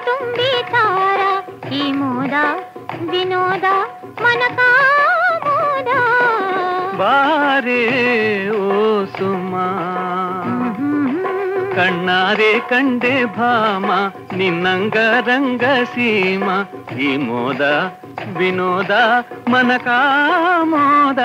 ತುಂಬಿ ತಾರ ಈ ಮೋದ ವಿನೋದ ಮನಕ ಮೋದ ಬಾರೆ ಓ ಸುಮಾ ಕಣ್ಣಾರೆ ಕಂಡೆ ಭಾಮ ನಿನ್ನಂಗ ರಂಗ ಸೀಮ ಈ ಮೋದ ವಿನೋದ ಮನಕ ಮೋದ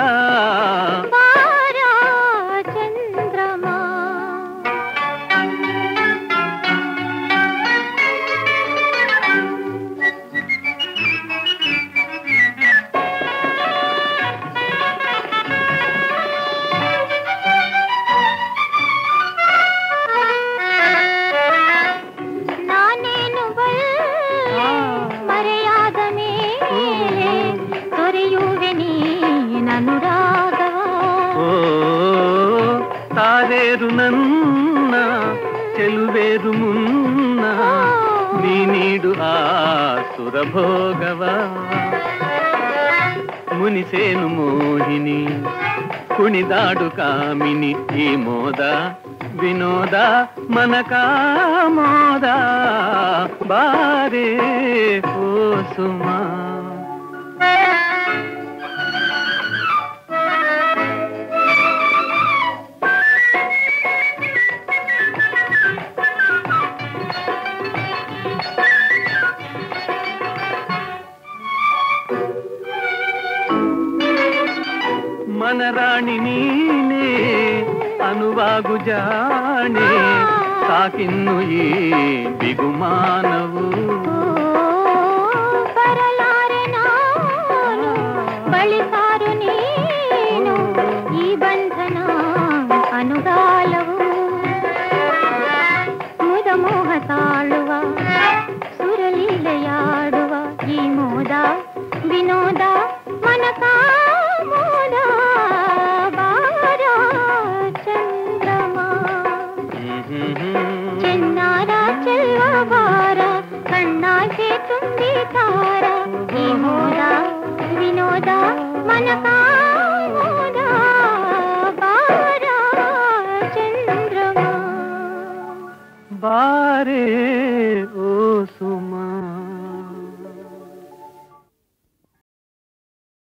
తారేరు నన్న చెలువేరు మున్న నీ నీడు ఆ సురభోగవ మునిసేను మోహిని కుణిదాడు కామిని ఈ మోద వినోద మనక మోద బారే ఓ సుమా మనరాణి నీనే అనువాగు జాಣೆ ಸಾಕಿನ್ನು ಈ ಬಿಗುಮಾನವು ಬರಲಾರೆ ನಾನು ಬಳಿಸಾರು ನೀನು ಈ ಬಂಧನ ಅನುಗಾಲವು ಮುದ ಮೋಹ ತಾಳುವ ಸುರಲೀಲೆಯಾಡುವ ಈ ಮೋದ ವಿನೋದ ಮನಕ చెన్నారా చెల్వవార కన్నాకే తుండి తార ఈ మోద వినోద మనక మోద బారా చంద్రమా బారే ఓ సుమా